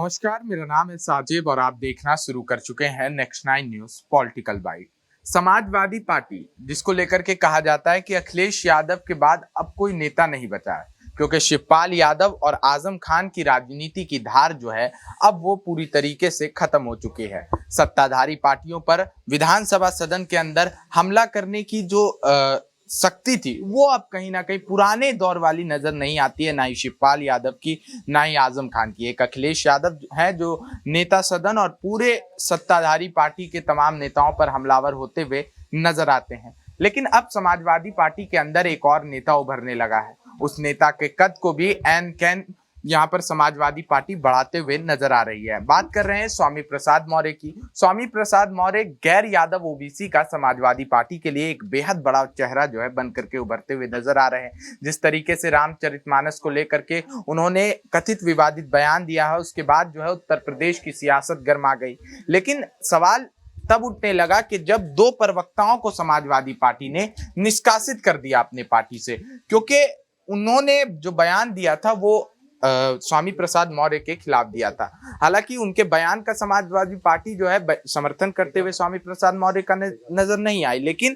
नमस्कार, मेरा नाम है साजिब और आप देखना शुरू कर चुके हैं next 9 news political bite. Samajwadi Party जिसको लेकर के कहा जाता है कि अखिलेश यादव के बाद अब कोई नेता नहीं बचा है, क्योंकि शिवपाल यादव और आजम खान की राजनीति की धार जो है अब वो पूरी तरीके से खत्म हो चुकी है। सत्ताधारी पार्टियों पर विधानसभा सदन के अंदर हमला करने की जो शक्ति थी वो अब कहीं ना कहीं पुराने दौर वाली नजर नहीं आती है, ना ही शिवपाल यादव की ना ही आजम खान की। एक अखिलेश यादव है जो नेता सदन और पूरे सत्ताधारी पार्टी के तमाम नेताओं पर हमलावर होते हुए नजर आते हैं। लेकिन अब समाजवादी पार्टी के अंदर एक और नेता उभरने लगा है। उस नेता के कद को भी एन कैन यहाँ पर समाजवादी पार्टी बढ़ाते हुए नजर आ रही है। बात कर रहे हैं स्वामी प्रसाद मौर्य की। स्वामी प्रसाद मौर्य गैर यादव ओबीसी का समाजवादी पार्टी के लिए एक बेहद बड़ा चेहरा जो है बन करके उभरते हुए नजर आ रहे हैं। जिस तरीके से रामचरितमानस को लेकर के उन्होंने कथित विवादित बयान दिया है, उसके बाद जो है उत्तर प्रदेश की सियासत गर्मा गई। लेकिन सवाल तब उठने लगा कि जब दो प्रवक्ताओं को समाजवादी पार्टी ने निष्कासित कर दिया अपने पार्टी से, क्योंकि उन्होंने जो बयान दिया था वो स्वामी प्रसाद मौर्य के खिलाफ दिया था। हालांकि उनके बयान का समाजवादी पार्टी जो है समर्थन करते हुए स्वामी प्रसाद मौर्य का नजर नहीं आई, लेकिन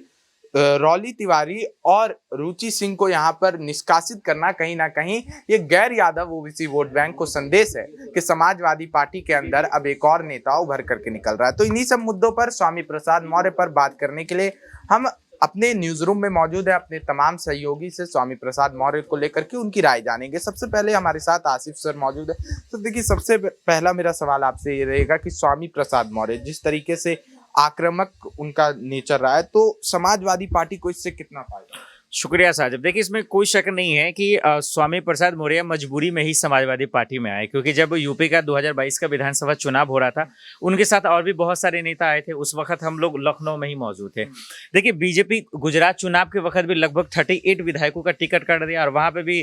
रौली तिवारी और रुचि सिंह को यहाँ पर निष्कासित करना कहीं ना कहीं ये गैर यादव ओबीसी वोट बैंक को संदेश है कि समाजवादी पार्टी के अंदर अब एक और नेता उभर करके निकल रहा है। तो इन्हीं सब मुद्दों पर स्वामी प्रसाद मौर्य पर बात करने के लिए हम अपने न्यूज रूम में मौजूद है। अपने तमाम सहयोगी से स्वामी प्रसाद मौर्य को लेकर के उनकी राय जानेंगे। सबसे पहले हमारे साथ आसिफ सर मौजूद है। तो देखिए, सबसे पहला मेरा सवाल आपसे ये रहेगा कि स्वामी प्रसाद मौर्य जिस तरीके से आक्रामक उनका नेचर रहा है, तो समाजवादी पार्टी को इससे कितना फायदा? शुक्रिया साजिब। देखिए, इसमें कोई शक नहीं है कि स्वामी प्रसाद मौर्य मजबूरी में ही समाजवादी पार्टी में आए, क्योंकि जब यूपी का 2022 का विधानसभा चुनाव हो रहा था, उनके साथ और भी बहुत सारे नेता आए थे। उस वक्त हम लोग लखनऊ में ही मौजूद थे। देखिए, बीजेपी गुजरात चुनाव के वक्त भी लगभग 38 विधायकों का टिकट काट दिया और वहां पे भी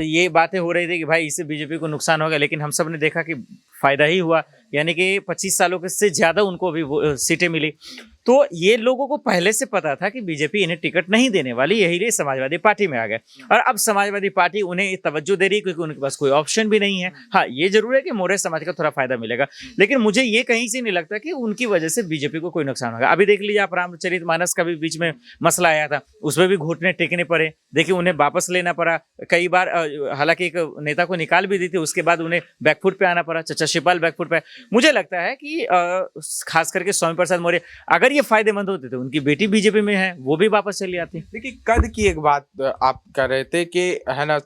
ये बातें हो रही थी कि भाई इससे बीजेपी को नुकसान होगा, लेकिन हम सब ने देखा कि फायदा ही हुआ। यानी कि 25 सालों के से ज्यादा उनको भी सीटें मिली। तो ये लोगों को पहले से पता था कि बीजेपी इन्हें टिकट नहीं देने वाली, यही लिए समाजवादी पार्टी में आ गए। और अब समाजवादी पार्टी उन्हें तवज्जो दे रही है क्योंकि उनके पास कोई ऑप्शन भी नहीं है। हाँ, ये जरूर है कि मौर्य समाज का थोड़ा फायदा मिलेगा, लेकिन मुझे ये कहीं से नहीं लगता कि उनकी वजह से बीजेपी को कोई नुकसान होगा। अभी देख लीजिए आप, रामचरितमानस का भी बीच में मसला आया था, उसमें भी घुटने टेकने पड़े। देखिए, उन्हें वापस लेना पड़ा कई बार। हालांकि एक नेता को निकाल भी दी थी, उसके बाद उन्हें बैकफुट पे आना पड़ा। चचा शिवपाल बैकफुट पे। मुझे लगता है कि खास करके स्वामी प्रसाद मौर्य अगर ये फायदेमंद होते तो उनकी बेटी बीजेपी में है, वो भी वापस चली आती। देखिए, कद की एक बात आप कर रहे थे कि है ना,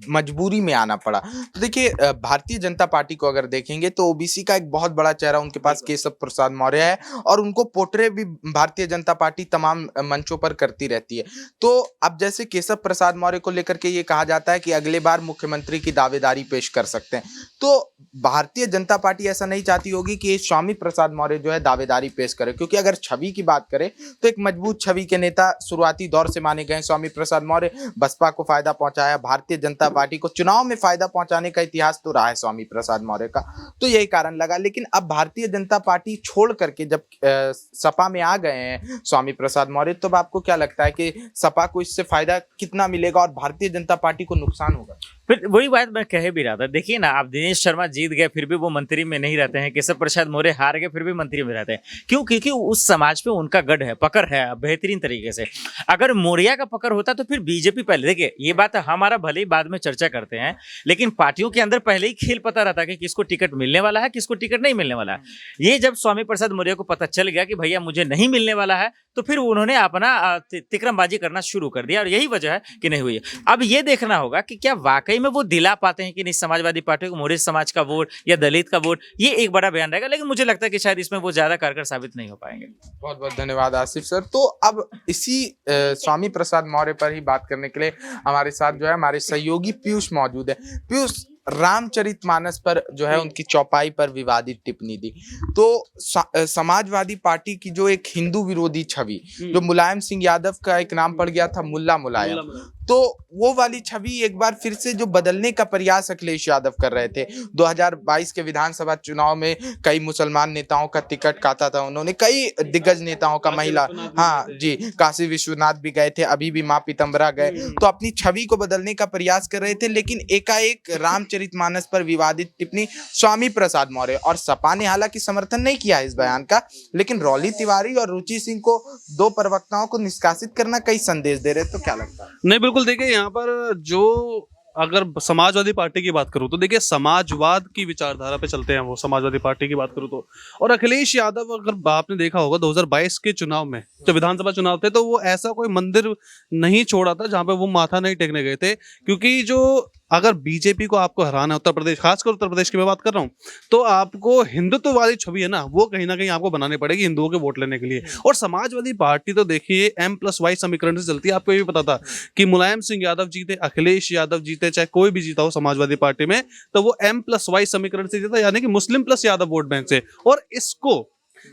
मजबूरी में आना पड़ा। तो देखिए, भारतीय जनता पार्टी को अगर देखेंगे तो ओबीसी का एक बहुत बड़ा चेहरा उनके पास केशव प्रसाद मौर्य है और उनको पोर्ट्रे भी भारतीय जनता पार्टी तमाम मंचों पर करती रहती है। तो अब जैसे केशव प्रसाद मौर्य को लेकर के ये कहा जाता है कि अगले बार मुख्यमंत्री की दावेदारी पेश कर सकते हैं, तो भारतीय जनता पार्टी ऐसा नहीं चाहती होगी कि स्वामी प्रसाद मौर्य जो है दावेदारी पेश करे, क्योंकि अगर छवि की बात करें तो एक मजबूत छवि के नेता शुरुआती दौर से माने गए स्वामी प्रसाद मौर्य। बसपा को फायदा पहुंचाया, भारतीय जनता पार्टी को चुनाव में फायदा पहुंचाने का इतिहास तो रहा है स्वामी प्रसाद मौर्य का, तो यही कारण लगा। लेकिन अब भारतीय जनता पार्टी छोड़ करके जब सपा में आ गए हैं स्वामी प्रसाद मौर्य, तो आपको क्या लगता है कि सपा को इससे फायदा कितना मिलेगा और भारतीय जनता पार्टी को नुकसान होगा? फिर वही बात मैं कह भी रहा था। देखिए ना, आप दिनेश शर्मा जीत गए फिर भी वो मंत्री में नहीं रहते हैं, केशव प्रसाद मौर्य हार गए फिर भी मंत्री में रहते हैं। क्यों? क्योंकि उस समाज पे उनका गढ़ है, पकड़ है बेहतरीन तरीके से। अगर मौर्य का पकड़ होता तो फिर बीजेपी पहले। देखिए, ये बात हमारा भले ही बाद में चर्चा करते हैं, लेकिन पार्टियों के अंदर पहले ही खेल पता रहता है कि किसको टिकट मिलने वाला है, किसको टिकट नहीं मिलने वाला है। ये जब स्वामी प्रसाद मौर्य को पता चल गया कि भैया मुझे नहीं मिलने वाला है, तो फिर उन्होंने अपना तिकड़मबाजी करना शुरू कर दिया और यही वजह है कि नहीं हुई। अब ये देखना होगा कि क्या वाकई में वो दिला पाते हैं कि नहीं समाजवादी पार्टी को मौर्य समाज का वोट या दलित का वोट। ये एक बड़ा बयान रहेगा, लेकिन मुझे लगता है कि शायद इसमें वो ज्यादा कारगर साबित नहीं हो पाएंगे। बहुत बहुत धन्यवाद आसिफ सर। तो अब इसी स्वामी प्रसाद मौर्य पर ही बात करने के लिए हमारे साथ जो है हमारे सहयोगी पीयूष मौजूद है। पीयूष, रामचरितमानस पर जो है उनकी चौपाई पर विवादित टिप्पणी दी, तो समाजवादी पार्टी की जो एक हिंदू विरोधी छवि, जो मुलायम सिंह यादव का एक नाम पड़ गया था मुल्ला मुलायम, तो वो वाली छवि एक बार फिर से जो बदलने का प्रयास अखिलेश यादव कर रहे थे। 2022 के विधानसभा चुनाव में कई मुसलमान नेताओं का टिकट काटा था उन्होंने, कई दिग्गज नेताओं का, महिला, हाँ जी, काशी विश्वनाथ भी गए थे, अभी भी मां पीतम्बरा गए, तो अपनी छवि को बदलने का प्रयास कर रहे थे। लेकिन एकाएक रामचरितमानस पर विवादित टिप्पणी स्वामी प्रसाद मौर्य, और सपा ने हालांकि समर्थन नहीं किया इस बयान का, लेकिन रॉली तिवारी और रुचि सिंह को, दो प्रवक्ताओं को निष्कासित करना कई संदेश दे रहे, तो क्या लगता है? नहीं, बिल्कुल देखिए, यहाँ पर जो अगर समाजवादी पार्टी की बात करूं तो देखिए समाजवाद की विचारधारा पे चलते हैं वो, समाजवादी पार्टी की बात करूं तो। और अखिलेश यादव, अगर आपने देखा होगा 2022 के चुनाव में, जब विधानसभा चुनाव थे, तो वो ऐसा कोई मंदिर नहीं छोड़ा था जहां पे वो माथा नहीं टेकने गए थे। क्योंकि जो अगर बीजेपी को आपको हराना है, उत्तर प्रदेश, खासकर उत्तर प्रदेश की मैं बात कर रहा हूँ, तो आपको हिंदुत्व वाली छवि है ना, वो कहीं ना कहीं आपको बनानी पड़ेगी हिंदुओं के वोट लेने के लिए। और समाजवादी पार्टी तो देखिए M+Y समीकरण से चलती है। आपको ये भी पता था कि मुलायम सिंह यादव जीते, अखिलेश यादव जीते, चाहे कोई भी जीता हो समाजवादी पार्टी में, तो वो M+Y समीकरण से जीता, यानी कि Muslim plus Yadav vote bank से। और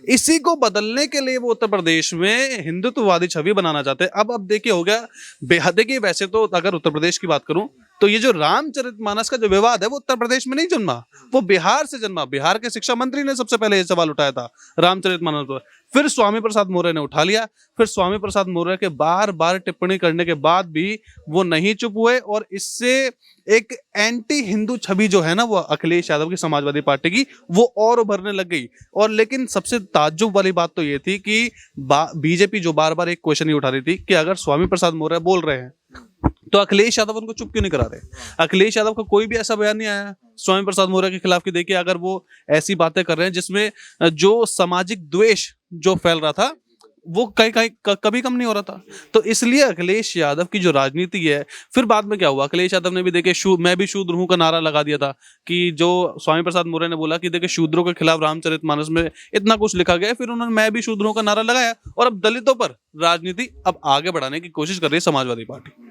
इसी को बदलने के लिए वो उत्तर प्रदेश में हिंदुत्ववादी छवि बनाना चाहते हैं। अब देखिए हो गया बेहद। देखिए वैसे तो अगर उत्तर प्रदेश की बात करूं तो ये जो रामचरितमानस का जो विवाद है वो उत्तर प्रदेश में नहीं जन्मा, वो बिहार से जन्मा। बिहार के शिक्षा मंत्री ने सबसे पहले ये सवाल उठाया था रामचरितमानस पर, फिर स्वामी प्रसाद मौर्य ने उठा लिया। फिर स्वामी प्रसाद मौर्य के बार बार टिप्पणी करने के बाद भी वो नहीं चुप हुए, और इससे एक एंटी हिंदू छवि जो है ना वो अखिलेश यादव की समाजवादी पार्टी की, वो और उभरने लग गई। और लेकिन सबसे ताज्जुब वाली बात तो ये थी कि बीजेपी जो बार बार एक क्वेश्चन ही उठा रही थी कि अगर स्वामी प्रसाद मौर्य बोल रहे हैं तो अखिलेश यादव उनको चुप क्यों नहीं करा रहे। अखिलेश यादव का कोई भी ऐसा बयान नहीं आया स्वामी प्रसाद मौर्य के खिलाफ कि देखिए अगर वो ऐसी बातें कर रहे हैं जिसमें जो सामाजिक द्वेष जो फैल रहा था वो कभी कम नहीं हो रहा था। तो इसलिए अखिलेश यादव की जो राजनीति है, फिर बाद में क्या हुआ, अखिलेश यादव ने भी देखिए मैं भी शूद्र हूं का नारा लगा दिया था कि जो स्वामी प्रसाद मौर्य ने बोला कि देखिए शूद्रों के खिलाफ रामचरितमानस में इतना कुछ लिखा गया है, फिर उन्होंने मैं भी शूद्र हूं का नारा लगाया। और अब दलितों पर राजनीति अब आगे बढ़ाने की कोशिश कर रही है समाजवादी पार्टी।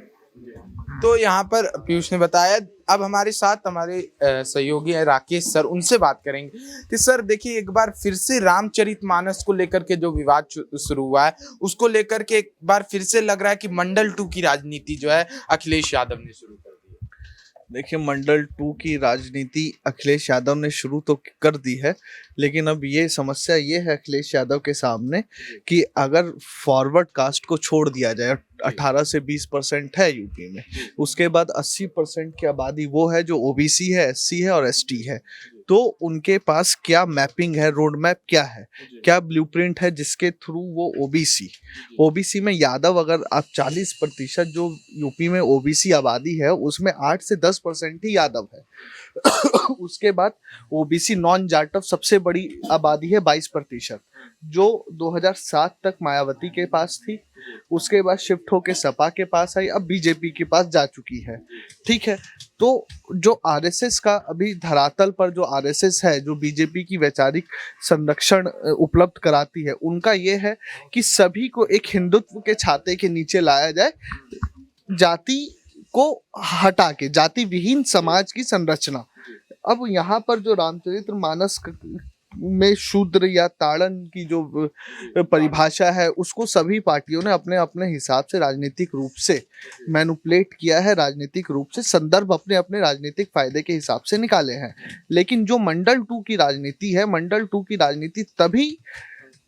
तो यहाँ पर पीयूष ने बताया। अब हमारे साथ हमारे सहयोगी है राकेश सर, उनसे बात करेंगे कि सर देखिए एक बार फिर से रामचरितमानस को लेकर के जो विवाद शुरू हुआ है उसको लेकर के एक बार फिर से लग रहा है कि मंडल 2 की राजनीति जो है अखिलेश यादव ने शुरू कर दी है। देखिए मंडल 2 की राजनीति अखिलेश यादव ने शुरू तो कर दी है, लेकिन अब ये समस्या ये है अखिलेश यादव के सामने कि अगर फॉरवर्ड कास्ट को छोड़ दिया जाए, 18 से 20% है यूपी में, उसके बाद 80% की आबादी वो है जो ओबीसी है, एससी है और एसटी है। तो उनके पास क्या मैपिंग है, रोड मैप क्या है, क्या ब्लूप्रिंट है जिसके थ्रू वो ओबीसी में यादव, अगर आप 40% जो यूपी में ओबीसी आबादी है उसमें 8 से 10% ही यादव है। उसके बाद ओबीसी नॉन जाटव सबसे बड़ी आबादी है 22%, जो 2007 तक मायावती के पास थी, उसके बाद शिफ्ट होके सपा के पास आई, अब बीजेपी के पास जा चुकी है। ठीक है, तो जो आरएसएस का अभी धरातल पर जो आरएसएस है, जो बीजेपी की वैचारिक संरक्षण उपलब्ध कराती है, उनका ये है कि सभी को एक हिंदुत्व के छाते के नीचे लाया जाए, जाति को हटा के जाति विहीन समाज की संरचना। अब यहाँ पर जो रामचरितमानस में शूद्र या ताड़न की जो परिभाषा है उसको सभी पार्टियों ने अपने अपने हिसाब से राजनीतिक रूप से मैनिपुलेट किया है, राजनीतिक रूप से संदर्भ अपने अपने राजनीतिक फायदे के हिसाब से निकाले हैं। लेकिन जो मंडल 2 की राजनीति है, मंडल 2 की राजनीति तभी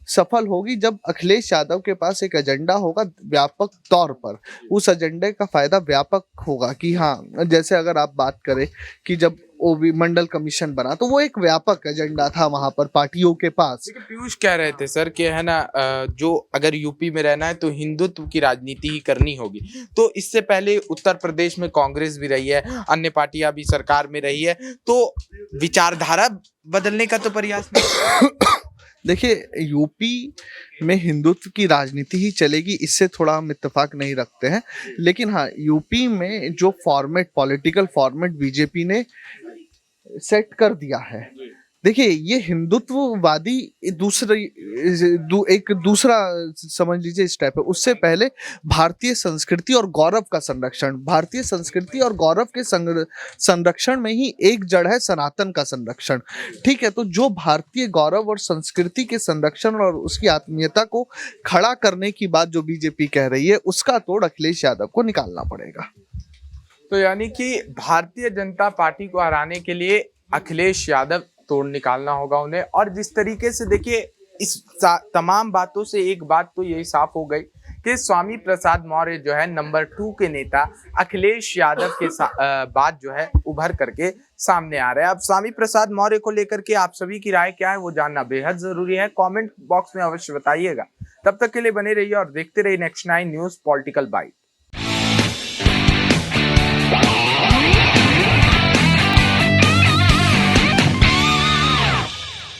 सफल होगी जब अखिलेश यादव के पास एक एजेंडा होगा व्यापक तौर पर, उस एजेंडे का फायदा व्यापक होगा। कि हाँ, जैसे अगर आप बात करें कि जब ओबी मंडल कमीशन बना तो वो एक व्यापक एजेंडा था वहां पर पार्टियों के पास। पीयूष कह रहे थे सर कि है ना, जो अगर यूपी में रहना है तो हिंदुत्व की राजनीति ही करनी होगी। तो इससे पहले उत्तर प्रदेश में कांग्रेस भी रही है, अन्य पार्टियां भी सरकार में रही है, तो विचारधारा बदलने का तो प्रयास नहीं। देखिए यूपी में हिंदुत्व की राजनीति ही चलेगी, इससे थोड़ा हम इत्तेफाक नहीं रखते हैं। लेकिन हाँ, यूपी में जो फॉर्मेट, पॉलिटिकल फॉर्मेट बीजेपी ने सेट कर दिया है, देखिए ये हिंदुत्ववादी एक दूसरा समझ लीजिए स्टेप है। उससे पहले भारतीय संस्कृति और गौरव का संरक्षण, भारतीय संस्कृति और गौरव के संरक्षण में ही एक जड़ है सनातन का संरक्षण। ठीक है, तो जो भारतीय गौरव और संस्कृति के संरक्षण और उसकी आत्मीयता को खड़ा करने की बात जो बीजेपी कह रही है, उसका तोड़ अखिलेश यादव को निकालना पड़ेगा। तो यानी कि भारतीय जनता पार्टी को हराने के लिए अखिलेश यादव तोड़ निकालना होगा उन्हें। और जिस तरीके से देखिए इस तमाम बातों से एक बात तो यही साफ हो गई कि स्वामी प्रसाद मौर्य जो है नंबर 2 के नेता अखिलेश यादव के बाद जो है उभर करके सामने आ रहे हैं। अब स्वामी प्रसाद मौर्य को लेकर के आप सभी की राय क्या है वो जानना बेहद जरूरी है। कमेंट बॉक्स में अवश्य बताइएगा। तब तक के लिए बने रहिए और देखते रहिए नेक्स्ट 9 न्यूज पॉलिटिकल बाइट।